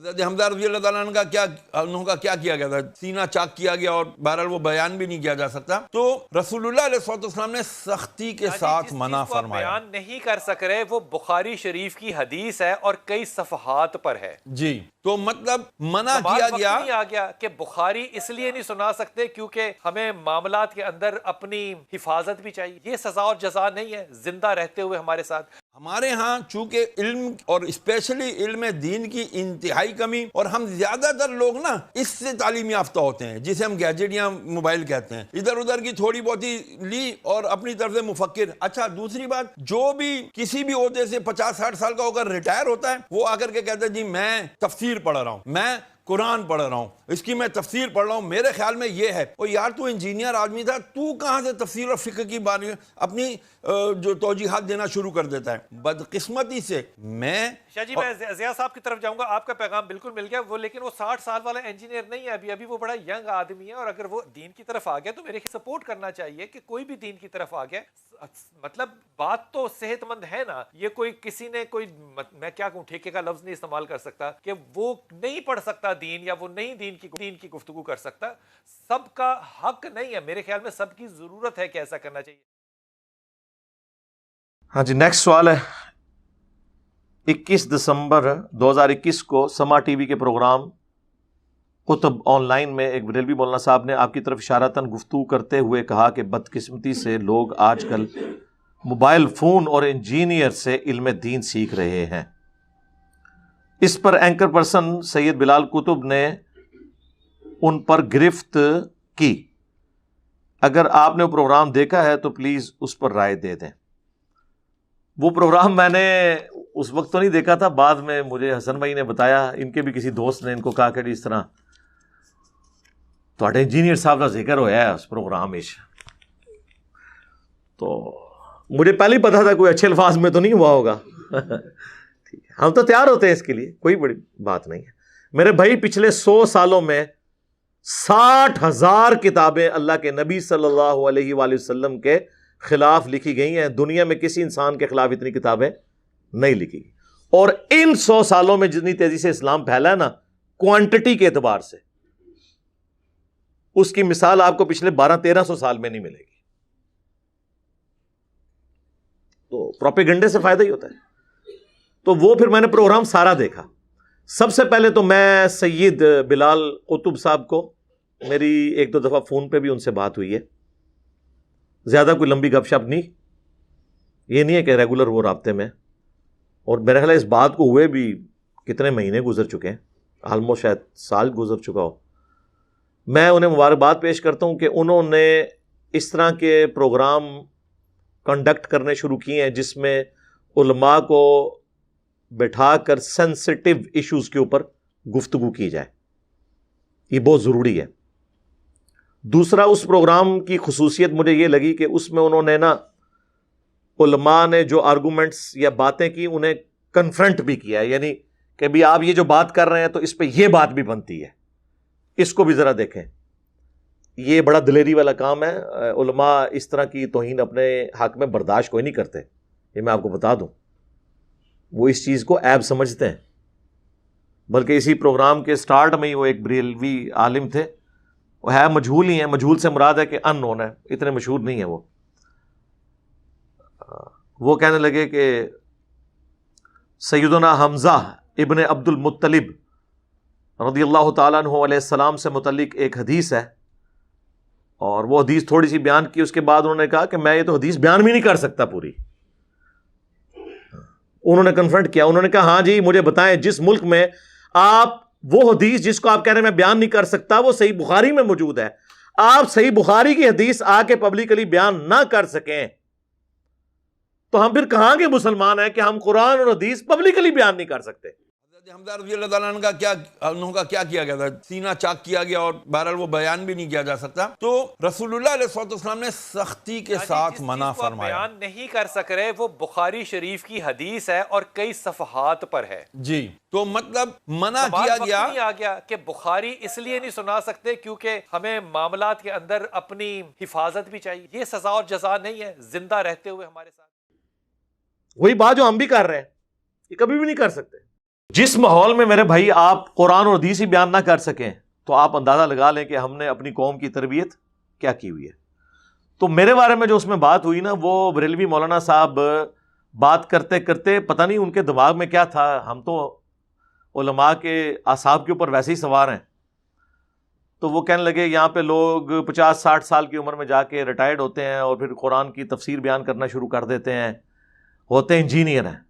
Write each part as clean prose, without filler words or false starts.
حضرت حمزہ رضی اللہ تعالیٰ عنہ کا کیا گیا تھا؟ سینہ چاک کیا گیا، اور بہرحال وہ بیان بھی نہیں کیا جا سکتا. تو رسول اللہ علیہ السلام نے سختی کے ساتھ منع فرمایا. بیان نہیں کر سک رہے وہ بخاری شریف کی حدیث ہے اور کئی صفحات پر ہے. جی تو مطلب منع کیا گیا. نہیں آ گیا کہ بخاری اس لیے نہیں سنا سکتے کیونکہ ہمیں معاملات کے اندر اپنی حفاظت بھی چاہیے. یہ سزا اور جزا نہیں ہے زندہ رہتے ہوئے ہمارے ساتھ. ہمارے ہاں چونکہ علم اور اسپیشلی علم دین کی انتہائی کمی، اور ہم زیادہ تر لوگ نا اس سے تعلیم یافتہ ہوتے ہیں جسے ہم گیجٹ یا موبائل کہتے ہیں، ادھر ادھر کی تھوڑی بہت ہی لی اور اپنی طرف سے مفکر. اچھا دوسری بات، جو بھی کسی بھی عہدے سے 50-60 سال کا ہو کر ریٹائر ہوتا ہے وہ آ کر کے کہتا ہے جی میں تفسیر پڑھ رہا ہوں، میں قرآن پڑھ رہا ہوں، اس کی میں تفسیر پڑھ رہا ہوں، میرے خیال میں یہ ہے. اور یار تو انجینئر آدمی تھا، تو کہاں سے تفسیر اور فقہ کی بات اپنی جو توجیحات دینا شروع کر دیتا ہے؟ بدقسمتی سے میں شاہ جی میں ضیاء صاحب کی طرف جاؤں گا. آپ کا پیغام بالکل مل گیا. وہ لیکن وہ 60 سال والا انجینئر نہیں ہے، ابھی وہ بڑا ینگ آدمی ہے، اور اگر وہ دین کی طرف آ گیا تو میرے سپورٹ کرنا چاہیے کہ کوئی بھی دین کی طرف آ گیا. مطلب بات تو صحت مند ہے نا. یہ کوئی کسی نے کوئی میں کیا کہوں ٹھیکے کا لفظ نہیں استعمال کر سکتا کہ وہ نہیں پڑھ سکتا دین، یا وہ نہیں دین کی گفتگو کر سکتا. سب کا حق نہیں ہے میرے خیال میں، سب کی ضرورت ہے کہ ایسا کرنا چاہیے. ہاں جی، نیکسٹ سوال ہے. 21 دسمبر 2021 کو سما ٹی وی کے پروگرام قطب آن لائن میں ایک بریلوی مولانا صاحب نے آپ کی طرف اشارتاً گفتگو کرتے ہوئے کہا کہ بدقسمتی سے لوگ آج کل موبائل فون اور انجینئر سے علم دین سیکھ رہے ہیں. اس پر اینکر پرسن سید بلال قطب نے ان پر گرفت کی. اگر آپ نے وہ پروگرام دیکھا ہے تو پلیز اس پر رائے دے دیں. وہ پروگرام میں نے اس وقت تو نہیں دیکھا تھا، بعد میں مجھے حسن بھائی نے بتایا، ان کے بھی کسی دوست نے ان کو کہا کہ اس طرح تو انجینئر صاحب کا ذکر ہوا ہے اس پروگرام میں. تو مجھے پہلے ہی پتا تھا کوئی اچھے الفاظ میں تو نہیں ہوا ہوگا. ہم تو تیار ہوتے ہیں اس کے لیے، کوئی بڑی بات نہیں ہے. میرے بھائی پچھلے 100 سالوں میں 60,000 کتابیں اللہ کے نبی صلی اللہ علیہ وآلہ وسلم کے خلاف لکھی گئی ہیں. دنیا میں کسی انسان کے خلاف اتنی کتابیں نہیں لکھی گئی. اور ان 100 سالوں میں جتنی تیزی سے اسلام پھیلا ہے نا، کوانٹٹی کے اعتبار سے اس کی مثال آپ کو پچھلے 1200-1300 سال میں نہیں ملے گی. تو پروپیگنڈے سے فائدہ ہی ہوتا ہے. تو وہ پھر میں نے پروگرام سارا دیکھا. سب سے پہلے تو میں سید بلال قطب صاحب کو، میری 1-2 دفعہ فون پہ بھی ان سے بات ہوئی ہے، زیادہ کوئی لمبی گپ شپ نہیں، یہ نہیں ہے کہ ریگولر وہ رابطے میں. اور میرا خیال ہے اس بات کو ہوئے بھی کتنے مہینے گزر چکے ہیں، آلموسٹ شاید سال گزر چکا ہو. میں انہیں مبارکباد پیش کرتا ہوں کہ انہوں نے اس طرح کے پروگرام کنڈکٹ کرنے شروع کیے ہیں جس میں علماء کو بٹھا کر سینسٹیو ایشوز کے اوپر گفتگو کی جائے. یہ بہت ضروری ہے. دوسرا، اس پروگرام کی خصوصیت مجھے یہ لگی کہ اس میں انہوں نے نا علماء نے جو آرگومنٹس یا باتیں کی انہیں کنفرنٹ بھی کیا ہے. یعنی کہ بھی آپ یہ جو بات کر رہے ہیں تو اس پہ یہ بات بھی بنتی ہے، اس کو بھی ذرا دیکھیں. یہ بڑا دلیری والا کام ہے. علماء اس طرح کی توہین اپنے حق میں برداشت کوئی نہیں کرتے، یہ میں آپ کو بتا دوں. وہ اس چیز کو عیب سمجھتے ہیں. بلکہ اسی پروگرام کے سٹارٹ میں ہی وہ ایک بریلوی عالم تھے، وہ ہے مجہول ہی ہیں، مجہول سے مراد ہے کہ ان نون ہے، اتنے مشہور نہیں ہیں. وہ کہنے لگے کہ سیدنا حمزہ ابن عبد المطلب رضی اللہ تعالیٰ عنہ علیہ السلام سے متعلق ایک حدیث ہے، اور وہ حدیث تھوڑی سی بیان کی. اس کے بعد انہوں نے کہا کہ میں یہ تو حدیث بیان بھی نہیں کر سکتا پوری. انہوں نے کنفرنٹ کیا، انہوں نے کہا ہاں جی مجھے بتائیں، جس ملک میں آپ وہ حدیث جس کو آپ کہہ رہے ہیں میں بیان نہیں کر سکتا وہ صحیح بخاری میں موجود ہے، آپ صحیح بخاری کی حدیث آ کے پبلکلی بیان نہ کر سکیں تو ہم پھر کہاں کے مسلمان ہیں کہ ہم قرآن اور حدیث پبلکلی بیان نہیں کر سکتے. حمزہ رضی اللہ تعالیٰ عنہ کا کیا گیا تھا؟ سینہ چاک کیا گیا، اور بہرحال وہ بیان بھی نہیں کیا جا سکتا. تو رسول اللہ علیہ السلام نے سختی کے ساتھ منع فرمایا. بیان نہیں کر سک رہے وہ بخاری شریف کی حدیث ہے اور کئی صفحات پر ہے. جی تو مطلب منع کیا گیا. نہیں آ گیا کہ بخاری اس لیے نہیں سنا سکتے کیونکہ ہمیں معاملات کے اندر اپنی حفاظت بھی چاہیے. یہ سزا اور جزا نہیں ہے زندہ رہتے ہوئے ہمارے ساتھ. وہی بات جو ہم بھی کر رہے ہیں، یہ کبھی بھی نہیں کر سکتے. جس ماحول میں میرے بھائی آپ قرآن اور حدیث ہی بیان نہ کر سکیں تو آپ اندازہ لگا لیں کہ ہم نے اپنی قوم کی تربیت کیا کی ہوئی ہے. تو میرے بارے میں جو اس میں بات ہوئی نا، وہ بریلوی مولانا صاحب بات کرتے کرتے پتہ نہیں ان کے دماغ میں کیا تھا. ہم تو علماء کے اعصاب کے اوپر ویسے ہی سوار ہیں. تو وہ کہنے لگے یہاں پہ لوگ 50-60 سال کی عمر میں جا کے ریٹائرڈ ہوتے ہیں اور پھر قرآن کی تفسیر بیان کرنا شروع کر دیتے ہیں، ہوتے انجینئر ہیں.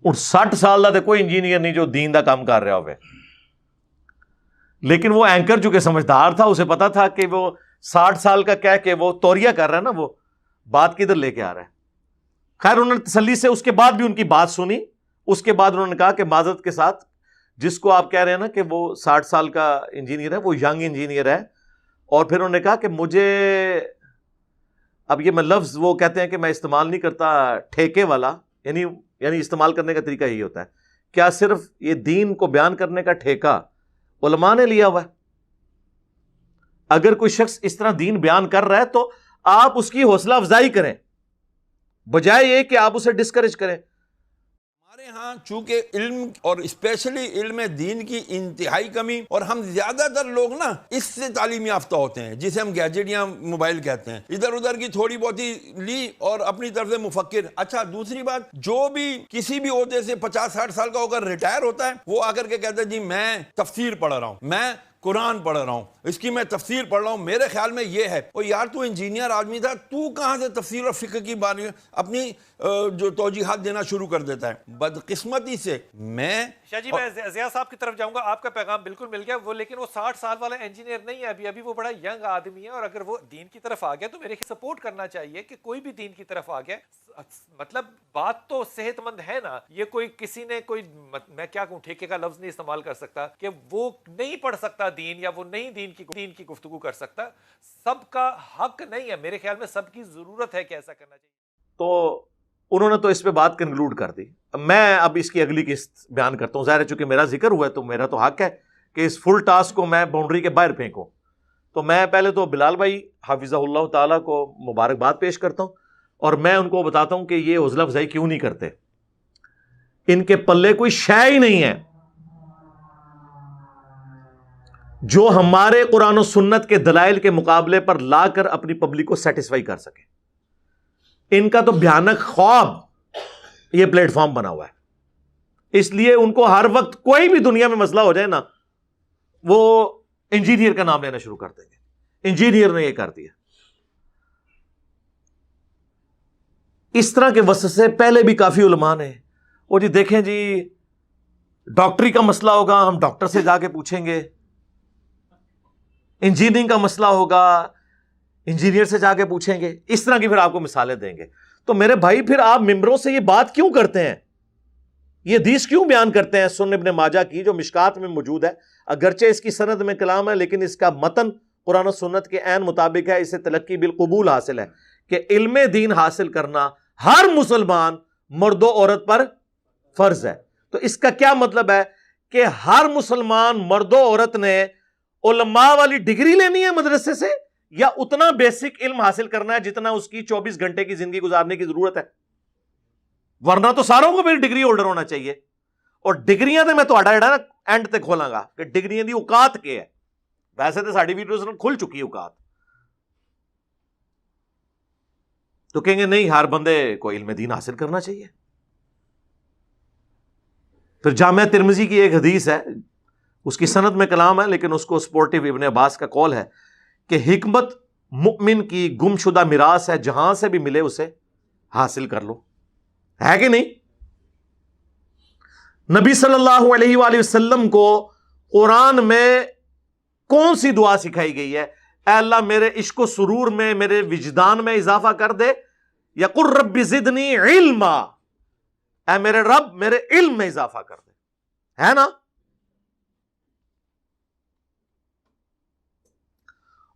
اور 60 سال دا کوئی انجینئر نہیں جو دین دا کام کر رہا ہوئے. لیکن وہ اینکر جو کہ سمجھدار تھا، اسے پتا تھا کہ وہ 60 سال کا کہہ کے وہ توریہ کر رہا ہے نا، وہ بات کدھر لے کے آ رہا ہے. خیر انہوں نے تسلی سے اس کے بعد بھی ان کی بات سنی. اس کے بعد انہوں نے کہا کہ معذرت کے ساتھ، جس کو آپ کہہ رہے ہیں نا کہ وہ 60 سال کا انجینئر ہے، وہ ینگ انجینئر ہے. اور پھر انہوں نے کہا کہ مجھے، اب یہ میں لفظ وہ کہتے ہیں کہ میں استعمال نہیں کرتا، ٹھیکے والا، یعنی استعمال کرنے کا طریقہ یہی ہوتا ہے. کیا صرف یہ دین کو بیان کرنے کا ٹھیکہ علماء نے لیا ہوا ہے؟ اگر کوئی شخص اس طرح دین بیان کر رہا ہے تو آپ اس کی حوصلہ افزائی کریں، بجائے یہ کہ آپ اسے ڈسکریج کریں. ہمارے ہاں چونکہ علم اور اسپیشلی علم دین کی انتہائی کمی، اور ہم زیادہ تر لوگ نا اس سے تعلیم یافتہ ہوتے ہیں جسے ہم گیجٹ یا موبائل کہتے ہیں، ادھر ادھر کی تھوڑی بہت ہی لی اور اپنی طرف سے مفکر. اچھا دوسری بات، جو بھی کسی بھی عہدے سے 50-60 سال کا ہو کر ریٹائر ہوتا ہے، وہ آ کر کے کہتا ہے جی میں تفسیر پڑھ رہا ہوں، میں قرآن پڑھ رہا ہوں، اس کی میں تفسیر پڑھ رہا ہوں، میرے خیال میں یہ ہے. اور یار تو انجینئر آدمی تھا، تو کہاں سے تفسیر اور فقہ کی بات اپنی جو توجیحات دینا شروع کر دیتا ہے؟ بدقسمتی سے میں شاہ جی میں ضیاء صاحب کی طرف جاؤں گا. آپ کا پیغام بالکل مل گیا. وہ لیکن وہ 60 سال والا انجینئر نہیں ہے ابھی وہ بڑا ینگ آدمی ہے، اور اگر وہ دین کی طرف آ گیا تو میرے سپورٹ کرنا چاہیے کہ کوئی بھی دین کی طرف آ گیا. مطلب بات تو صحت مند ہے نا. یہ کوئی کسی نے کوئی، میں کیا کہوں، ٹھیکے کا لفظ نہیں استعمال کر سکتا کہ وہ نہیں پڑھ سکتا دین، یا وہ نہیں دین کی گفتگو کر سکتا. سب کا حق نہیں ہے میرے خیال میں، سب کی ضرورت ہے کہ ایسا کرنا چاہیے. تو انہوں نے تو اس پہ بات کنکلوڈ کر دی. میں اب اس کی اگلی قسط بیان کرتا ہوں. ظاہر ہے چونکہ میرا ذکر ہوا ہے تو میرا تو حق ہے کہ اس فل ٹاسک کو میں باؤنڈری کے باہر پھینکوں. تو میں پہلے تو بلال بھائی حافظہ اللہ تعالیٰ کو مبارکباد پیش کرتا ہوں، اور میں ان کو بتاتا ہوں کہ یہ حوصلہ افزائی کیوں نہیں کرتے. ان کے پلے کوئی شے ہی نہیں ہے جو ہمارے قرآن و سنت کے دلائل کے مقابلے پر لا کر اپنی پبلک کو سیٹسفائی کر سکے. ان کا تو بھیانک خواب یہ پلیٹ فارم بنا ہوا ہے. اس لیے ان کو ہر وقت کوئی بھی دنیا میں مسئلہ ہو جائے نا، وہ انجینئر کا نام لینا شروع کر دیں گے، انجینئر نے یہ کر دیا. اس طرح کے وسوسے پہلے بھی کافی علماء نے، وہ جی دیکھیں جی ڈاکٹری کا مسئلہ ہوگا ہم ڈاکٹر سے جا کے پوچھیں گے، انجینئرنگ کا مسئلہ ہوگا انجینئر سے جا کے پوچھیں گے. اس طرح کی پھر آپ کو مثالیں دیں گے. تو میرے بھائی پھر آپ ممبروں سے یہ بات کیوں کرتے ہیں، یہ حدیث کیوں بیان کرتے ہیں سنن ابن ماجہ کی جو مشکات میں موجود ہے؟ اگرچہ اس کی سند میں کلام ہے لیکن اس کا متن قرآن و سنت کے عین مطابق ہے. اسے تلقی بالقبول حاصل ہے کہ علم دین حاصل کرنا ہر مسلمان مرد و عورت پر فرض ہے. تو اس کا کیا مطلب ہے کہ ہر مسلمان مرد و عورت نے علماء والی ڈگری لینی ہے مدرسے سے، یا اتنا بیسک علم حاصل کرنا ہے جتنا اس کی 24 گھنٹے کی زندگی گزارنے کی ضرورت ہے؟ ورنہ تو ساروں کو بھی ڈگری ہولڈر ہونا چاہیے. اور ڈگریاں تو میں تھوڑا جڑا نا اینڈ تک کھولاں گا کہ ڈگریاں دی اوقات کے ہے. ویسے تو ساڈی ویڈیوز کھل چکی ہے اوقات. تو کہیں گے نہیں ہر بندے کو علم دین حاصل کرنا چاہیے. پھر جامعہ ترمذی کی ایک حدیث ہے، اس کی سند میں کلام ہے لیکن اس کو سپورٹیو ابن عباس کا قول ہے کہ حکمت مؤمن کی گم شدہ میراث ہے، جہاں سے بھی ملے اسے حاصل کر لو. ہے کہ نہیں؟ نبی صلی اللہ علیہ وآلہ وسلم کو قرآن میں کون سی دعا سکھائی گئی ہے؟ اے اللہ میرے عشق و سرور میں، میرے وجدان میں اضافہ کر دے، یا قل رب زدنی علما، اے میرے رب میرے علم میں اضافہ کر دے. ہے نا؟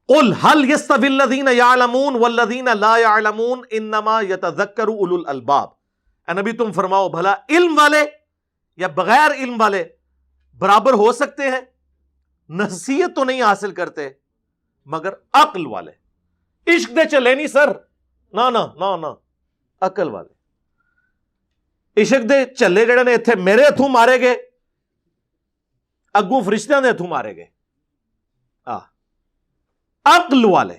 قل هل يستوي الذين يعلمون والذين لا يعلمون انما يتذكر اولو الالباب. اے نبی تم فرماؤ بھلا علم والے یا بغیر علم والے برابر ہو سکتے ہیں؟ نصیحت تو نہیں حاصل کرتے مگر عقل والے. عشق دے چلے نہیں سر، نہ عقل والے. ਇਸ਼ਕ ਦੇ ਝੱਲੇ ਜਿਹੜੇ ਨੇ ਇੱਥੇ ਮੇਰੇ ਹੱਥੋਂ ਮਾਰੇ ਗਏ, ਅੱਗੋਂ ਫਰਿਸ਼ਤਿਆਂ ਦੇ ਹੱਥੋਂ ਮਾਰੇ ਗਏ। ਅਕਲ ਵਾਲੇ।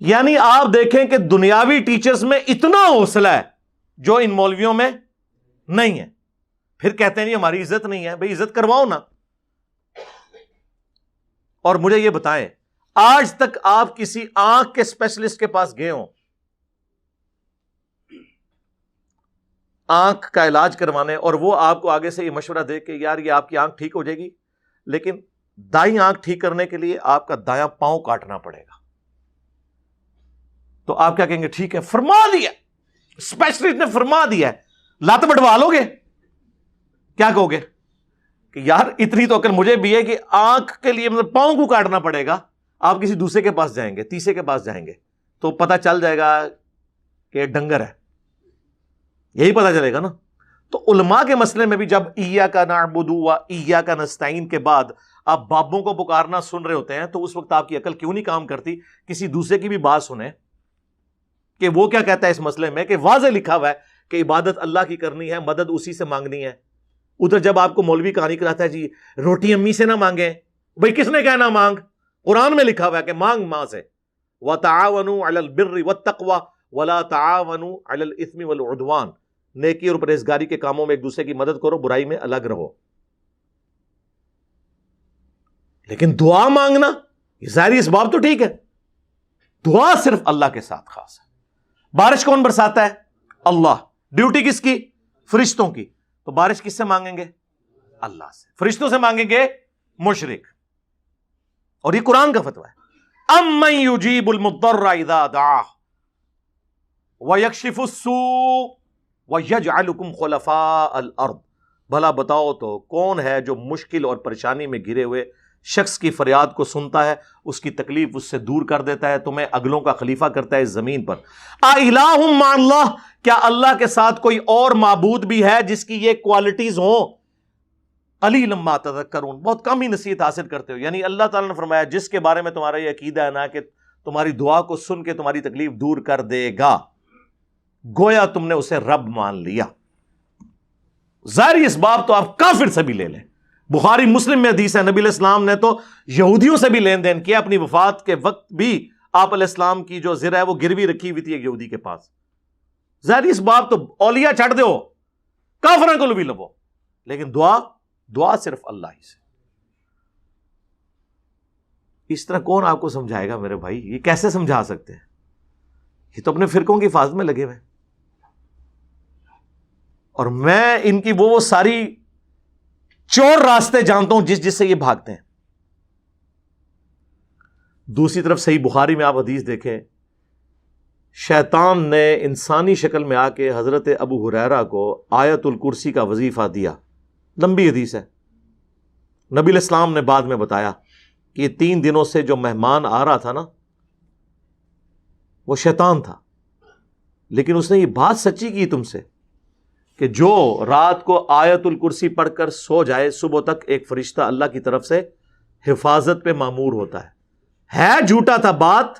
یعنی آپ دیکھیں کہ دنیاوی ٹیچرز میں اتنا حوصلہ ہے جو ان مولویوں میں نہیں ہے. پھر کہتے ہیں نہیں ہماری عزت نہیں ہے. بھئی عزت کرواؤ نا. اور مجھے یہ بتائیں آج تک آپ کسی آنکھ کے اسپیشلسٹ کے پاس گئے ہوں آنکھ کا علاج کروانے, اور وہ آپ کو آگے سے یہ مشورہ دے کہ یار یہ آپ کی آنکھ ٹھیک ہو جائے گی, لیکن دائیں آنکھ ٹھیک کرنے کے لیے آپ کا دایاں پاؤں کاٹنا پڑے گا, تو آپ کیا کہیں گے؟ ٹھیک ہے, فرما دیا اسپیشلسٹ نے, فرما دیا ہے, لات بٹوا لو گے؟ کیا کہو گے کہ یار اتنی تو عقل مجھے بھی ہے کہ آنکھ کے لیے مطلب پاؤں کو کاٹنا پڑے گا. آپ کسی دوسرے کے پاس جائیں گے, تیسرے کے پاس جائیں گے, تو پتہ چل جائے گا کہ یہ ڈنگر ہے, یہی پتہ چلے گا نا. تو علماء کے مسئلے میں بھی جب ایاک نعبد و ایاک نستعین کے بعد آپ بابوں کو پکارنا سن رہے ہوتے ہیں, تو اس وقت آپ کی عقل کیوں نہیں کام کرتی کسی دوسرے کی بھی بات سنیں کہ وہ کیا کہتا ہے اس مسئلے میں, کہ واضح لکھا ہوا ہے کہ عبادت اللہ کی کرنی ہے, مدد اسی سے مانگنی ہے. ادھر جب آپ کو مولوی کہانی کراتا ہے جی روٹی امی سے نہ مانگیں, بھئی کس نے کہنا مانگ؟ قرآن میں لکھا ہوا ہے کہ مانگ ماں سے. وَتَعَاوَنُوا عَلَى الْبِرِّ وَالتَّقْوَى وَلَا تَعَاوَنُوا عَلَى الْإِثْمِ وَالْعُدْوَانِ. نیکی اور پرہیزگاری کے کاموں میں ایک دوسرے کی مدد کرو, برائی میں الگ رہو. لیکن دعا مانگنا یہ ظاہری اسباب تو ٹھیک ہے, دعا صرف اللہ کے ساتھ خاص ہے. بارش کون برساتا ہے؟ اللہ. ڈیوٹی کس کی؟ فرشتوں کی. تو بارش کس سے مانگیں گے؟ اللہ سے. فرشتوں سے مانگیں گے مشرک. اور یہ قرآن کا فتویٰ ہے. امن یجیب المضطر اذا دعاہ ویکشف السوء ویجعلکم خلفاء الارض. بھلا بتاؤ تو کون ہے جو مشکل اور پریشانی میں گھرے ہوئے شخص کی فریاد کو سنتا ہے, اس کی تکلیف اس سے دور کر دیتا ہے, تمہیں اگلوں کا خلیفہ کرتا ہے اس زمین پر. اِلٰہٌ مع اللہ, کیا اللہ کے ساتھ کوئی اور معبود بھی ہے جس کی یہ کوالٹیز ہوں؟ قلیلا ما تذکرون, بہت کم ہی نصیحت حاصل کرتے ہو. یعنی اللہ تعالیٰ نے فرمایا جس کے بارے میں تمہارا یہ عقیدہ ہے نا کہ تمہاری دعا کو سن کے تمہاری تکلیف دور کر دے گا, گویا تم نے اسے رب مان لیا. ظاہری اسباب تو آپ کافر سے بھی لے لیں. بخاری مسلم میں حدیث ہے, نبی علیہ السلام نے تو یہودیوں سے بھی لین دین کیا. اپنی وفات کے وقت بھی آپ علیہ السلام کی جو زرہ ہے وہ گروی رکھی ہوئی تھی ایک یہودی کے پاس. ظاہری اسباب تو اولیاء چھڑ دو, کافروں کو بھی لبو, لیکن دعا صرف اللہ ہی سے. اس طرح کون آپ کو سمجھائے گا میرے بھائی؟ یہ کیسے سمجھا سکتے ہیں؟ یہ تو اپنے فرقوں کی حفاظت میں لگے ہوئے. اور میں ان کی وہ ساری چور راستے جانتا ہوں جس سے یہ بھاگتے ہیں. دوسری طرف صحیح بخاری میں آپ حدیث دیکھیں, شیطان نے انسانی شکل میں آ کے حضرت ابو ہریرہ کو آیت الکرسی کا وظیفہ دیا. لمبی حدیث ہے. نبی علیہ السلام نے بعد میں بتایا کہ یہ 3 دنوں سے جو مہمان آ رہا تھا نا وہ شیطان تھا, لیکن اس نے یہ بات سچی کی تم سے کہ جو رات کو آیت الکرسی پڑھ کر سو جائے صبح تک ایک فرشتہ اللہ کی طرف سے حفاظت پہ مامور ہوتا ہے. جھوٹا تھا, بات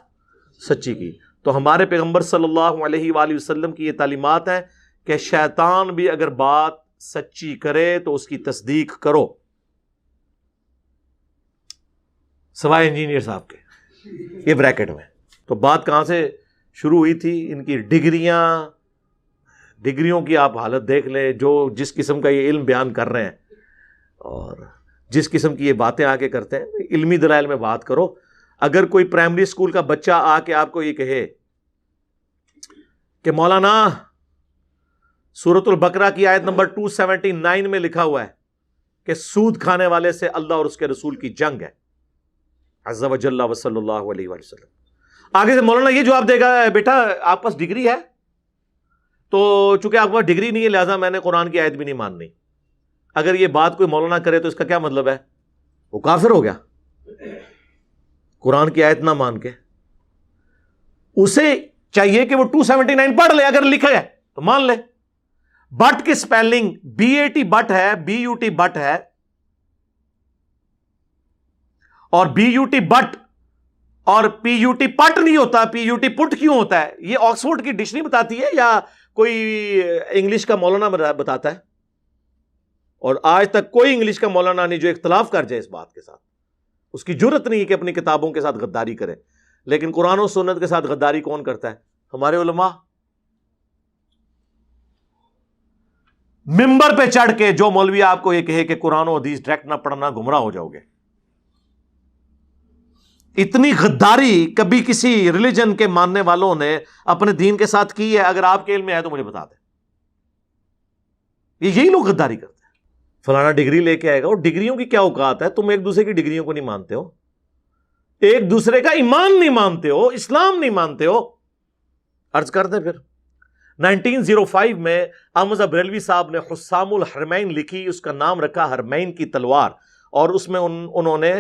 سچی کی. تو ہمارے پیغمبر صلی اللہ علیہ وآلہ وسلم کی یہ تعلیمات ہیں کہ شیطان بھی اگر بات سچی کرے تو اس کی تصدیق کرو, سوائے انجینئر صاحب کے. یہ بریکٹ میں. تو بات کہاں سے شروع ہوئی تھی؟ ان کی ڈگریوں کی آپ حالت دیکھ لیں, جو جس قسم کا یہ علم بیان کر رہے ہیں اور جس قسم کی یہ باتیں آ کے کرتے ہیں. علمی دلائل میں بات کرو. اگر کوئی پرائمری اسکول کا بچہ آ کے آپ کو یہ کہے کہ مولانا سورۃ البقرہ کی آیت نمبر 279 میں لکھا ہوا ہے کہ سود کھانے والے سے اللہ اور اس کے رسول کی جنگ ہے, عز وجل و صلی اللہ علیہ وسلم, آگے سے مولانا یہ جواب دے گا بیٹا آپ پاس ڈگری ہے, تو چونکہ آپ کے پاس ڈگری نہیں ہے لہٰذا میں نے قرآن کی آیت بھی نہیں ماننی. اگر یہ بات کوئی مولانا کرے تو اس کا کیا مطلب ہے؟ وہ کافر ہو گیا. قرآن کی آیت نہ مان کے اسے چاہیے کہ وہ 279 پڑھ لے, اگر لکھا ہے تو مان لے. بٹ کی سپیلنگ BAT بٹ ہے, BUT بٹ ہے, اور BUT بٹ اور PUT پٹ نہیں ہوتا. PUT پٹ کیوں ہوتا ہے؟ یہ آکسفورڈ کی ڈکشنری بتاتی ہے یا کوئی انگلش کا مولانا بتاتا ہے؟ اور آج تک کوئی انگلش کا مولانا نہیں جو اختلاف کر جائے اس بات کے ساتھ. اس کی جرت نہیں ہے کہ اپنی کتابوں کے ساتھ غداری کرے. لیکن قرآن و سنت کے ساتھ غداری کون کرتا ہے؟ ہمارے علماء. ممبر پہ چڑھ کے جو مولوی آپ کو یہ کہے کہ قرآن و حدیث ڈائریکٹ نہ پڑھنا گمراہ ہو جاؤ گے. اتنی غداری کبھی کسی ریلیجن کے ماننے والوں نے اپنے دین کے ساتھ کی ہے؟ اگر آپ کے علم میں ہے تو مجھے بتا دیں. یہی لوگ غداری کرتے ہیں. فلانا ڈگری لے کے آئے گا. اور ڈگریوں کی کیا اوقات ہے؟ تم ایک دوسرے کی ڈگریوں کو نہیں مانتے ہو, ایک دوسرے کا ایمان نہیں مانتے ہو, اسلام نہیں مانتے ہو. عرض کر دیں پھر 1905 میں احمد بریلوی صاحب نے حسام الحرمین لکھی, اس کا نام رکھا حرمین کی تلوار, اور اس میں انہوں نے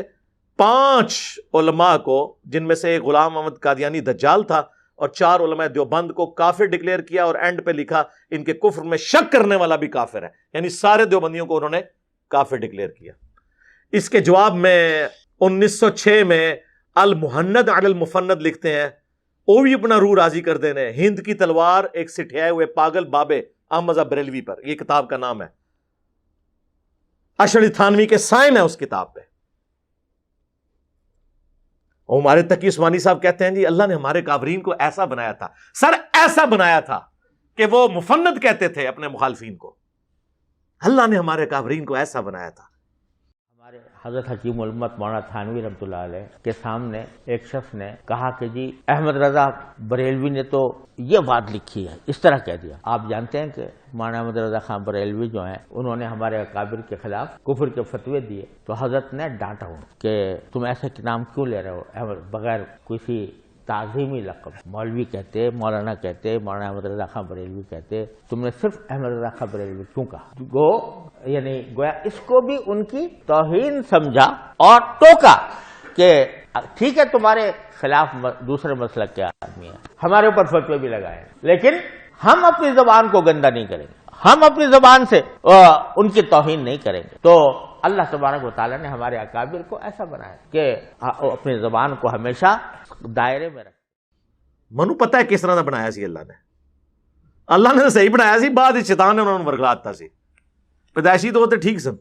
5 علماء کو, جن میں سے ایک غلام احمد قادیانی دجال تھا, اور 4 علماء دیوبند کو کافر ڈکلیئر کیا, اور اینڈ پہ لکھا ان کے کفر میں شک کرنے والا بھی کافر ہے. یعنی سارے دیوبندیوں کو انہوں نے کافر ڈکلیئر کیا. اس کے جواب میں 1906 میں المحند علی المفند لکھتے ہیں, وہ بھی اپنا روح راضی کر دینے, ہند کی تلوار ایک سٹھیائے ہوئے پاگل بابے احمد بریلوی پر. یہ کتاب کا نام ہے. اشعری تھانوی کے سائن ہے اس کتاب پہ. اور ہمارے تقی عثمانی صاحب کہتے ہیں جی اللہ نے ہمارے کافرین کو ایسا بنایا تھا, سر ایسا بنایا تھا کہ وہ مفند کہتے تھے اپنے مخالفین کو. اللہ نے ہمارے کافرین کو ایسا بنایا تھا. ہمارے حضرت حکیم الامت مولانا تھانوی رحمۃ اللہ علیہ کے سامنے ایک شخص نے کہا کہ جی احمد رضا بریلوی نے تو یہ بات لکھی ہے, اس طرح کہہ دیا. آپ جانتے ہیں کہ مولانا احمد رضا خان بریلوی جو ہیں انہوں نے ہمارے اکابر کے خلاف کفر کے فتوے دیے, تو حضرت نے ڈانٹا ہوں کہ تم ایسے نام کیوں لے رہے ہو احمد بغیر کسی تعظیمی لقب. مولوی کہتے, مولانا کہتے, مولانا احمد رضا خان بریلوی کہتے, تم نے صرف احمد رضا خان بریلوی کیوں کہا؟ یعنی گویا اس کو بھی ان کی توہین سمجھا اور ٹوکا کہ ٹھیک ہے تمہارے خلاف دوسرے مسلک کے آدمی ہیں, ہمارے اوپر فتوے بھی لگائے, لیکن ہم اپنی زبان کو گندا نہیں کریں گے, ہم اپنی زبان سے ان کی توہین نہیں کریں گے. تو اللہ تبارک و تعالیٰ نے ہمارے اکابر کو ایسا بنایا کہ اپنی زبان کو ہمیشہ دائرے میں رکھیں. منو پتہ ہے کس طرح بنایا سی اللہ نے صحیح بنایا سی, بعد شیطان نے انہوں نے ورگلاتا سی. پیدائشی تو ہوتے ٹھیک سن.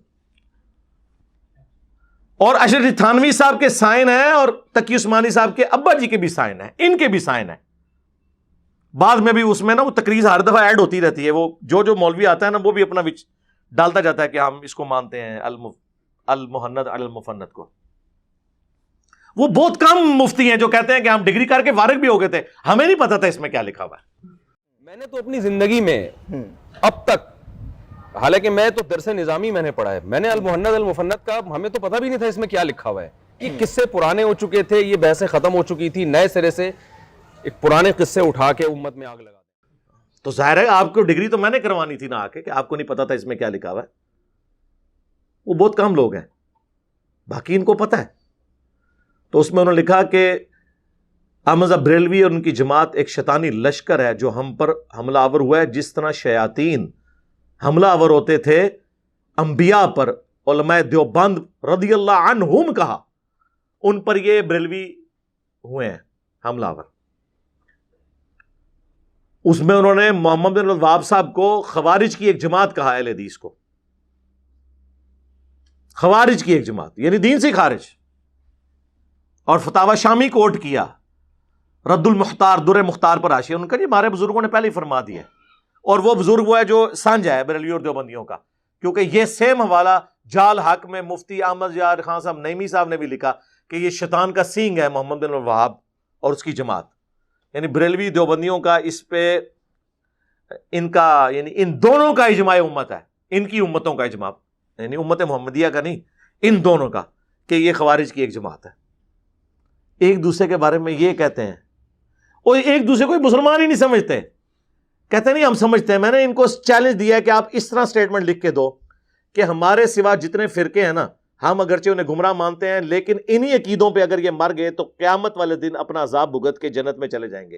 اور اشرف تھانوی صاحب کے سائن ہیں, اور تقی عثمانی صاحب کے ابا جی کے بھی سائن ہیں, ان کے بھی سائن ہیں. بعد میں بھی اس میں نا وہ تقریر ہر دفعہ ایڈ ہوتی رہتی ہے, وہ جو مولوی آتا ہے نا وہ بھی اپنا وچ ڈالتا جاتا ہے کہ ہم اس کو مانتے ہیں المحند علی المفند کو. وہ بہت کم مفتی ہیں جو کہتے ہیں کہ ہم ڈگری کر کے فارغ بھی ہو گئے تھے, ہمیں نہیں پتا تھا اس میں کیا لکھا ہوا ہے. میں نے تو اپنی زندگی میں اب تک, حالانکہ میں تو درس نظامی میں نے پڑھا ہے, میں نے المحند المفند کا ہمیں تو پتہ بھی نہیں تھا اس میں کیا لکھا ہوا ہے. یہ قصے پرانے ہو چکے تھے, یہ بحثیں ختم ہو چکی تھی, نئے سرے سے ایک پرانے قصے اٹھا کے امت میں آگ لگا. تو ظاہر ہے آپ کو ڈگری تو میں نے کروانی تھی نہ آ کے, کہ آپ کو نہیں پتا تھا اس میں کیا لکھا ہوا ہے. وہ بہت کم لوگ ہیں, باقی ان کو پتا ہے. تو اس میں انہوں نے لکھا کہ احمد بریلوی اور ان کی جماعت ایک شیطانی لشکر ہے جو ہم پر حملہ آور ہوا ہے, جس طرح شیاطین حملہ آور ہوتے تھے انبیاء پر. علماء دیوبند رضی اللہ عنہم کہا, ان پر یہ بریلوی ہوئے ہیں حملہ آور. اس میں انہوں نے محمد بن الوہاب صاحب کو خوارج کی ایک جماعت کہا, اہل حدیث کو خوارج کی ایک جماعت, یعنی دین سے خارج. اور فتاوی شامی کوٹ کیا, رد المختار در مختار پر حاشیہ, ان کا جی ہمارے بزرگوں نے پہلے ہی فرما دیا ہے. اور وہ بزرگ وہ ہے جو سانجا ہے بریلوی اور دیوبندیوں کا, کیونکہ یہ سیم حوالہ جال حق میں مفتی احمد یار خان صاحب نعیمی صاحب نے بھی لکھا کہ یہ شیطان کا سینگ ہے محمد بن الوہاب اور اس کی جماعت. یعنی بریلوی دیوبندیوں کا اس پہ ان کا, یعنی ان دونوں کا اجماع امت ہے, ان کی امتوں کا اجماع, یعنی امت محمدیہ کا نہیں, ان دونوں کا, کہ یہ خوارج کی ایک جماعت ہے. ایک دوسرے کے بارے میں یہ کہتے ہیں, اور ایک دوسرے کو مسلمان ہی نہیں سمجھتے. کہتے نہیں ہم سمجھتے ہیں. میں نے ان کو چیلنج دیا ہے کہ آپ اس طرح سٹیٹمنٹ لکھ کے دو کہ ہمارے سوا جتنے فرقے ہیں نا, ہم اگرچہ انہیں گمراہ مانتے ہیں, لیکن انہی عقیدوں پہ اگر یہ مر گئے تو قیامت والے دن اپنا عذاب بھگت کے جنت میں چلے جائیں گے.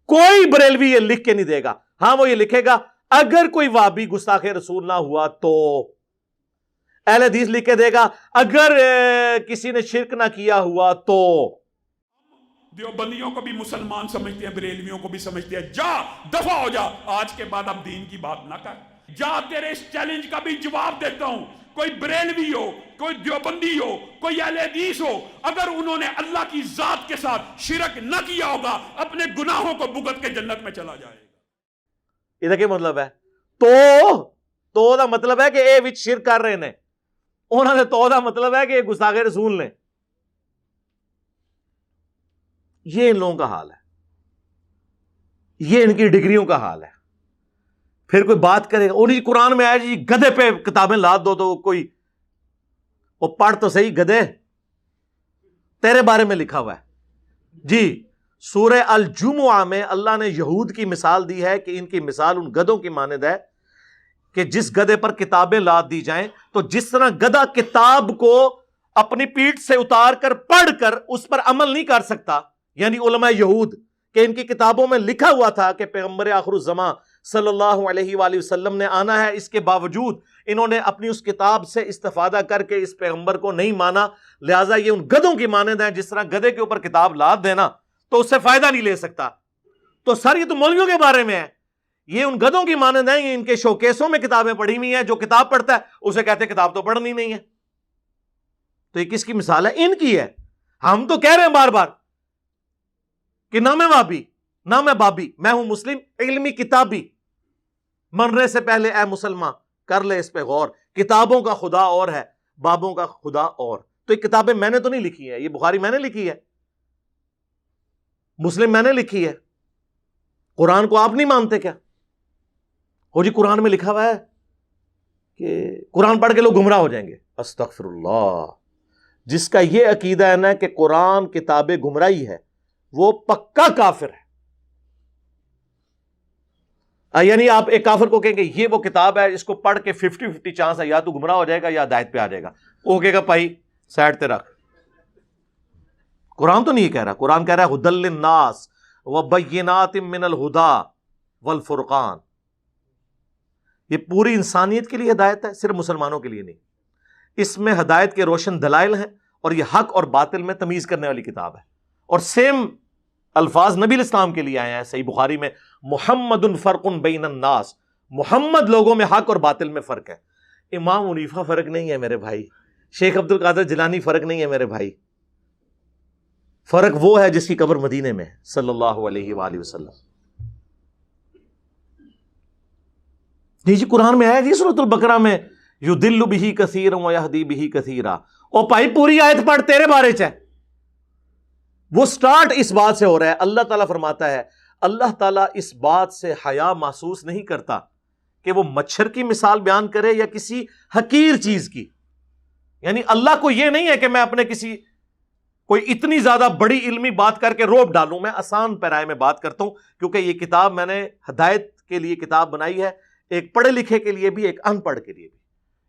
کوئی بریلوی یہ لکھ کے نہیں دے گا. ہاں وہ یہ لکھے گا اگر کوئی وہابی گستاخ رسول نہ ہوا تو, اہل حدیث لکھ کے دے گا اگر کسی نے شرک نہ کیا ہوا تو. دیوبندیوں کو بھی مسلمان سمجھتے ہیں, بریلویوں کو بھی سمجھتے ہیں. جا دفع ہو جا, آج کے بعد اب دین کی بات نہ کر. جا تیرے اس چیلنج کا بھی جواب دیتا ہوں، کوئی بریلوی ہو، کوئی دیوبندی ہو، کوئی اہل حدیث ہو، اگر انہوں نے اللہ کی ذات کے ساتھ شرک نہ کیا ہوگا، اپنے گناہوں کو بھگت کے جنت میں چلا جائے گا۔ یہ کیا مطلب ہے؟ تو دا مطلب ہے کہ اے وچ شرک کر رہے نے، انہوں نے تو دا مطلب ہے کہ یہ گستاخ رسول نے۔ یہ ان لوگوں کا حال ہے، یہ ان کی ڈگریوں کا حال ہے۔ پھر کوئی بات کرے گا اور جی قرآن میں آیا جی گدھے پہ کتابیں لاد دو، تو کوئی وہ پڑھ تو صحیح، گدھے تیرے بارے میں لکھا ہوا ہے جی۔ سورہ الجمعہ میں اللہ نے یہود کی مثال دی ہے کہ ان کی مثال ان گدھوں کی مانند ہے کہ جس گدھے پر کتابیں لاد دی جائیں تو جس طرح گدھا کتاب کو اپنی پیٹھ سے اتار کر پڑھ کر اس پر عمل نہیں کر سکتا، یعنی علماء یہود کہ ان کی کتابوں میں لکھا ہوا تھا کہ پیغمبر آخر الزمان صلی اللہ علیہ وآلہ وسلم نے آنا ہے، اس کے باوجود انہوں نے اپنی اس کتاب سے استفادہ کر کے اس پیغمبر کو نہیں مانا، لہٰذا یہ ان گدھوں کی مانند ہیں۔ جس طرح گدھے کے اوپر کتاب لاد دینا تو اس سے فائدہ نہیں لے سکتا، تو سر یہ تو مولویوں کے بارے میں ہے، یہ ان گدھوں کی مانند ہیں، یہ ان کے شوکیسوں میں کتابیں پڑھی ہوئی ہیں، جو کتاب پڑھتا ہے اسے کہتے ہیں کتاب تو پڑھنی نہیں ہے۔ تو یہ کس کی مثال ہے؟ ان کی ہے۔ ہم تو کہہ رہے ہیں بار بار کہ نہ میں وابی نہ میں بابی، میں ہوں مسلم علمی کتابی۔ مرنے سے پہلے اے مسلمان کر لے اس پہ غور، کتابوں کا خدا اور ہے، بابوں کا خدا اور۔ تو یہ کتابیں میں نے تو نہیں لکھی ہے، یہ بخاری میں نے لکھی ہے، مسلم میں نے لکھی ہے، قرآن کو آپ نہیں مانتے کیا؟ ہو جی قرآن میں لکھا ہوا ہے کہ قرآن پڑھ کے لوگ گمراہ ہو جائیں گے، استغفر اللہ۔ جس کا یہ عقیدہ ہے نا کہ قرآن کتاب گمراہی ہے وہ پکا کافر ہے۔ یعنی آپ ایک کافر کو کہیں گے یہ وہ کتاب ہے اس کو پڑھ کے 50-50 چانس ہے یا تو گمراہ ہو جائے گا یا ہدایت پہ آ جائے گا، وہ کہے گا بھائی سائڈ تے رکھ، قرآن تو نہیں کہہ رہا، قرآن کہہ رہا ہے ھدی للناس وبینات من الہدی والفرقان۔ یہ پوری انسانیت کے لیے ہدایت ہے، صرف مسلمانوں کے لیے نہیں۔ اس میں ہدایت کے روشن دلائل ہیں اور یہ حق اور باطل میں تمیز کرنے والی کتاب ہے، اور سیم الفاظ نبی الاسلام کے لیے آئے ہیں صحیح بخاری میں، محمد فرق بین الناس، محمد لوگوں میں حق اور باطل میں فرق ہے۔ امام حنیفہ فرق نہیں ہے میرے بھائی، شیخ عبد القادر جیلانی فرق نہیں ہے میرے بھائی، فرق وہ ہے جس کی قبر مدینے میں صلی اللہ علیہ وآلہ وسلم۔ جی قرآن میں آیا جی سورۃ البقرہ میں یضل بہ کثیرا ویہدی بہ کثیرا، او بھائی پوری آیت پڑھ تیرے بارے چ ہے۔ وہ سٹارٹ اس بات سے ہو رہا ہے، اللہ تعالیٰ فرماتا ہے اللہ تعالیٰ اس بات سے حیا محسوس نہیں کرتا کہ وہ مچھر کی مثال بیان کرے یا کسی حقیر چیز کی، یعنی اللہ کو یہ نہیں ہے کہ میں اپنے کسی کوئی اتنی زیادہ بڑی علمی بات کر کے روپ ڈالوں، میں آسان پیرائے میں بات کرتا ہوں، کیونکہ یہ کتاب میں نے ہدایت کے لیے کتاب بنائی ہے، ایک پڑھے لکھے کے لیے بھی، ایک ان پڑھ کے لیے بھی،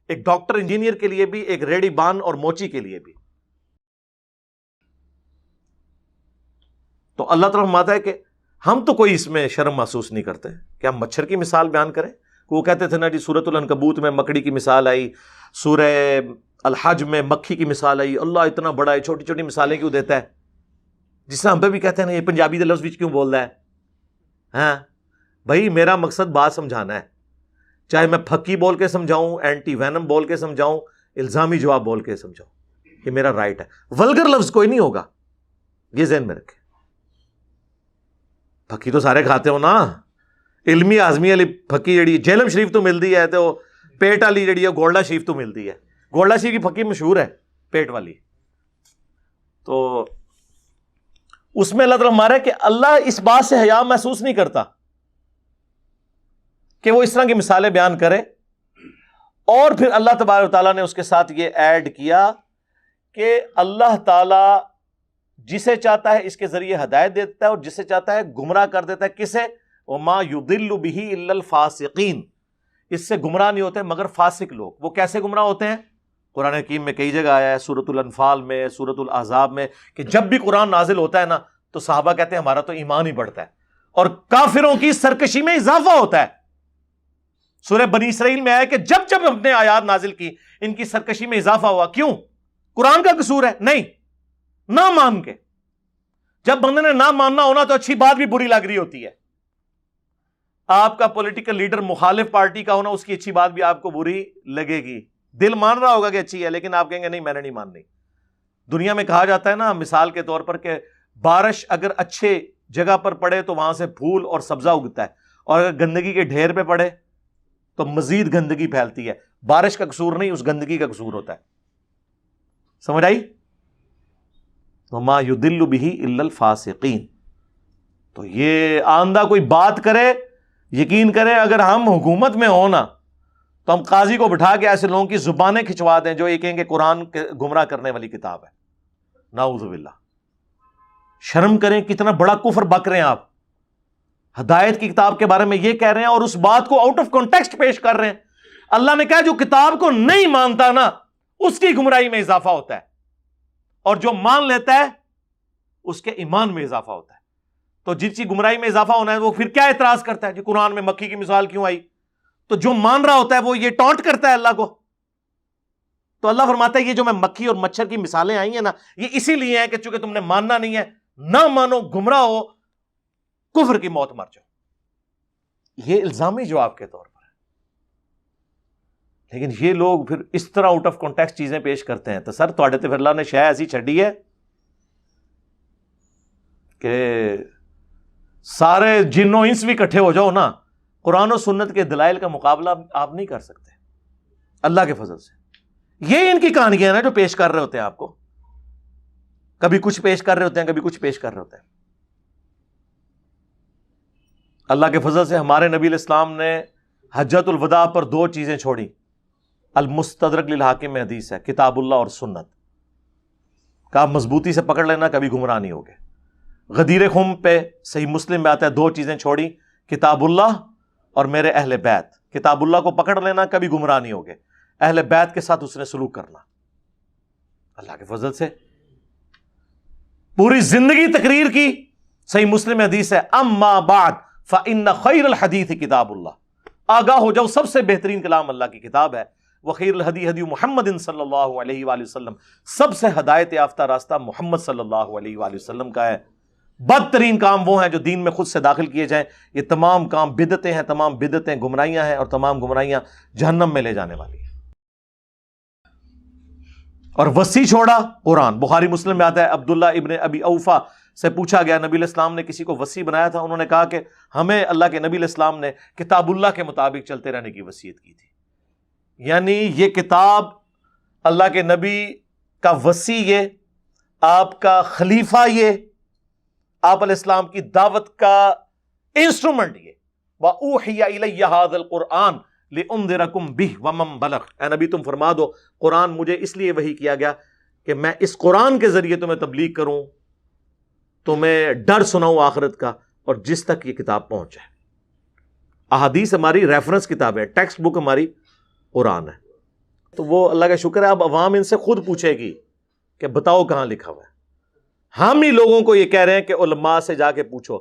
ایک ڈاکٹر انجینئر کے لیے بھی، ایک ریڈی بان اور موچی کے لیے بھی۔ تو اللہ تعالیٰ فرماتا ہے کہ ہم تو کوئی اس میں شرم محسوس نہیں کرتے کہ ہم مچھر کی مثال بیان کریں۔ وہ کہتے تھے نا جی سورۃ العنکبوت میں مکڑی کی مثال آئی، سورہ الحج میں مکھی کی مثال آئی، اللہ اتنا بڑا ہے، چھوٹی چھوٹی مثالیں کیوں دیتا ہے؟ جس طرح ہم پہ بھی کہتے ہیں نا یہ پنجابی دے لفظ وچ کیوں بول رہا ہے؟ ہاں بھائی میرا مقصد بات سمجھانا ہے، چاہے میں پھکی بول کے سمجھاؤں، اینٹی وینم بول کے سمجھاؤں، الزامی جواب بول کے سمجھاؤں، یہ میرا رائٹ ہے۔ ولگر لفظ کوئی نہیں ہوگا، یہ ذہن میں رکھیں۔ پھکی تو سارے کھاتے ہو نا، علمی آزمی والی پھکی جڑی جہلم شریف تو ملتی ہے، تو پیٹ والی جڑی ہے گولڈا شریف تو ملتی ہے، گولڈا شریف کی پھکی مشہور ہے پیٹ والی۔ تو اس میں اللہ تعالیٰ ہمارا کہ اللہ اس بات سے حیا محسوس نہیں کرتا کہ وہ اس طرح کی مثالیں بیان کرے، اور پھر اللہ تبارک و تعالیٰ نے اس کے ساتھ یہ ایڈ کیا کہ اللہ تعالیٰ جسے چاہتا ہے اس کے ذریعے ہدایت دیتا ہے اور جسے چاہتا ہے گمراہ کر دیتا ہے۔ کسے؟ وَمَا يُضِلُّ بِهِ إِلَّا الْفَاسِقِينَ، اس سے گمراہ نہیں ہوتے مگر فاسق لوگ۔ وہ کیسے گمراہ ہوتے ہیں؟ قرآن حکیم میں کئی جگہ آیا ہے، سورۃ الانفال میں، سورۃ الاحزاب میں، کہ جب بھی قرآن نازل ہوتا ہے نا تو صحابہ کہتے ہیں ہمارا تو ایمان ہی بڑھتا ہے، اور کافروں کی سرکشی میں اضافہ ہوتا ہے۔ سورہ بنی اسرائیل میں آیا کہ جب جب ہم نے آیات نازل کی ان کی سرکشی میں اضافہ ہوا۔ کیوں؟ قرآن کا قصور ہے؟ نہیں، نہ مان کے۔ جب بندے نے نہ ماننا ہونا تو اچھی بات بھی بری لگ رہی ہوتی ہے۔ آپ کا پولیٹیکل لیڈر مخالف پارٹی کا ہونا، اس کی اچھی بات بھی آپ کو بری لگے گی، دل مان رہا ہوگا کہ اچھی ہے، لیکن آپ کہیں گے نہیں میں نے نہیں ماننی۔ دنیا میں کہا جاتا ہے نا مثال کے طور پر کہ بارش اگر اچھے جگہ پر پڑے تو وہاں سے پھول اور سبزہ اگتا ہے، اور اگر گندگی کے ڈھیر پہ پڑے تو مزید گندگی پھیلتی ہے۔ بارش کا قصور نہیں، اس گندگی کا قصور ہوتا ہے۔ سمجھ آئی؟ وَمَا يُضِلُّ بِهِ إِلَّا الْفَاسِقِينَ۔ تو یہ آندہ کوئی بات کرے، یقین کرے اگر ہم حکومت میں ہوں نا تو ہم قاضی کو بٹھا کے ایسے لوگوں کی زبانیں کھچوا دیں جو یہ کہیں گے قرآن گمراہ کرنے والی کتاب ہے۔ نعوذ باللہ۔ شرم کریں، کتنا بڑا کفر بک رہے ہیں آپ، ہدایت کی کتاب کے بارے میں یہ کہہ رہے ہیں اور اس بات کو آؤٹ آف کانٹیکسٹ پیش کر رہے ہیں۔ اللہ نے کہا جو کتاب کو نہیں مانتا نا اس کی گمراہی میں اضافہ ہوتا ہے، اور جو مان لیتا ہے اس کے ایمان میں اضافہ ہوتا ہے۔ تو جس کی گمراہی میں اضافہ ہونا ہے وہ پھر کیا اعتراض کرتا ہے کہ قرآن میں مکھی کی مثال کیوں آئی؟ تو جو مان رہا ہوتا ہے وہ یہ ٹانٹ کرتا ہے اللہ کو۔ تو اللہ فرماتا ہے یہ جو میں مکھی اور مچھر کی مثالیں آئی ہیں نا یہ اسی لیے ہیں کہ چونکہ تم نے ماننا نہیں ہے، نہ مانو، گمراہ ہو، کفر کی موت مر جاؤ۔ یہ الزامی جواب کے طور پر ہے، لیکن یہ لوگ پھر اس طرح آؤٹ آف کانٹیکسٹ چیزیں پیش کرتے ہیں۔ تو سر تھوڑے تے پھر اللہ نے شے ایسی چھڈی ہے کہ سارے جن و انس بھی اکٹھے ہو جاؤ نا، قرآن و سنت کے دلائل کا مقابلہ آپ نہیں کر سکتے اللہ کے فضل سے۔ یہ ان کی کہانیاں ہیں نا جو پیش کر رہے ہوتے ہیں آپ کو، کبھی کچھ پیش کر رہے ہوتے ہیں، کبھی کچھ پیش کر رہے ہوتے ہیں۔ اللہ کے فضل سے ہمارے نبی علیہ السلام نے حجۃ الوداع پر 2 چیزیں چھوڑی۔ المستدرک للحاکم میں حدیث ہے، کتاب اللہ اور سنت کا مضبوطی سے پکڑ لینا، کبھی گمراہ نہیں ہوگے۔ غدیر خم پہ صحیح مسلم میں آتا ہے 2 چیزیں چھوڑی، کتاب اللہ اور میرے اہل بیت۔ کتاب اللہ کو پکڑ لینا، کبھی گمراہ نہیں ہوگے۔ اہل بیت کے ساتھ اس نے سلوک کرنا، اللہ کے فضل سے پوری زندگی تقریر کی۔ صحیح مسلم حدیث ہے، اما بعد فإن خیر الحدیث کتاب اللہ، آگاہ ہو جاؤ سب سے بہترین کلام اللہ کی کتاب ہے۔ وخیر الہدی ہدی محمد صلی اللہ علیہ وآلہ وسلم، سب سے ہدایت یافتہ راستہ محمد صلی اللہ علیہ وآلہ وسلم کا ہے۔ بدترین کام وہ ہیں جو دین میں خود سے داخل کیے جائیں، یہ تمام کام بدعتیں ہیں، تمام بدعتیں گمراہیاں ہیں، اور تمام گمراہیاں جہنم میں لے جانے والی ہیں۔ اور وسیع چھوڑا قرآن، بخاری مسلم میں آتا ہے، عبداللہ ابن ابی اوفا سے پوچھا گیا نبی علیہ السلام نے کسی کو وسیع بنایا تھا؟ انہوں نے کہا کہ ہمیں اللہ کے نبی علیہ السلام نے کتاب اللہ کے مطابق چلتے رہنے کی وصیت کی تھی۔ یعنی یہ کتاب اللہ کے نبی کا وصی، یہ آپ کا خلیفہ، یہ آپ علیہ السلام کی دعوت کا انسٹرومنٹ، یہ وَأُوحِيَ إِلَيَّ هَذَا الْقُرْآنُ لِأُنذِرَكُمْ بِهِ وَمَن بَلَغَ۔ اے نبی تم فرما دو قرآن مجھے اس لیے وحی کیا گیا کہ میں اس قرآن کے ذریعے تمہیں تبلیغ کروں، تمہیں ڈر سناؤں آخرت کا، اور جس تک یہ کتاب پہنچے۔ احادیث ہماری ریفرنس کتاب ہے، ٹیکسٹ بک ہماری قرآن ہے۔ تو وہ اللہ کا شکر ہے اب عوام ان سے خود پوچھے گی کہ بتاؤ کہاں لکھا ہوا ہے۔ ہم ہی لوگوں کو یہ کہہ رہے ہیں کہ علماء سے جا کے پوچھو۔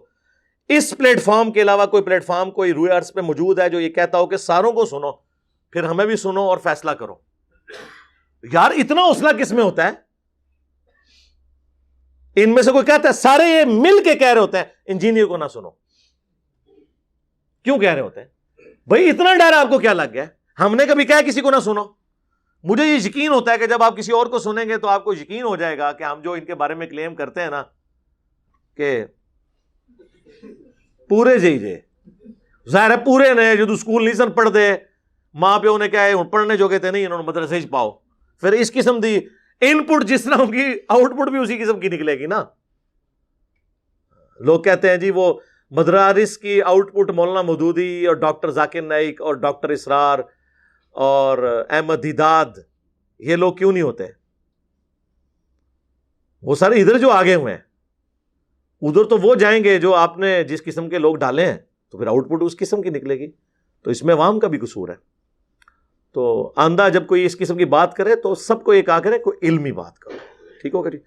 اس پلیٹ فارم کے علاوہ کوئی پلیٹ فارم کوئی روئے عرض پہ موجود ہے جو یہ کہتا ہو کہ ساروں کو سنو، پھر ہمیں بھی سنو اور فیصلہ کرو؟ یار اتنا حوصلہ کس میں ہوتا ہے؟ ان میں سے کوئی کہتا ہے، سارے یہ مل کے کہہ رہے ہوتے ہیں انجینئر کو نہ سنو۔ کیوں کہہ رہے ہوتے ہیں بھائی؟ اتنا ڈر آپ کو کیا لگ گیا؟ ہم نے کبھی کہا کسی کو نہ سنو؟ مجھے یہ یقین ہوتا ہے کہ جب آپ کسی اور کو سنیں گے تو آپ کو یقین ہو جائے گا کہ ہم جو ان کے بارے میں کلیم کرتے ہیں نا کہ پورے جی ظاہر ہے پورے نے جو سکول نہیں سن پڑھ دے، ماں پیو نے کہا ہے پڑھنے جو کہتے نہیں، انہوں نے مدرسے ہی پاؤ، پھر اس قسم دی ان پٹ جس طرح ہوگی آؤٹ پٹ بھی اسی قسم کی نکلے گی نا۔ لوگ کہتے ہیں جی وہ مدارس کی آؤٹ پٹ مولانا مودودی اور ڈاکٹر ذاکر نائک اور ڈاکٹر اسرار اور احمد دیداد، یہ لوگ کیوں نہیں ہوتے؟ وہ سارے ادھر جو آگے ہوئے ہیں، ادھر تو وہ جائیں گے جو آپ نے جس قسم کے لوگ ڈالے ہیں، تو پھر آؤٹ پٹ اس قسم کی نکلے گی۔ تو اس میں عوام کا بھی قصور ہے۔ تو آندہ جب کوئی اس قسم کی بات کرے تو سب کو یہ کہا کرے کوئی علمی بات کرو، ٹھیک ہوگا جی؟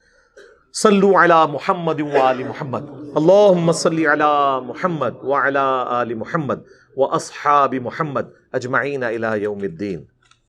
صلو علی محمد وآل محمد، اللہم صلی علی محمد وعلی آل محمد واصحاب محمد اجمعین الی یوم الدین۔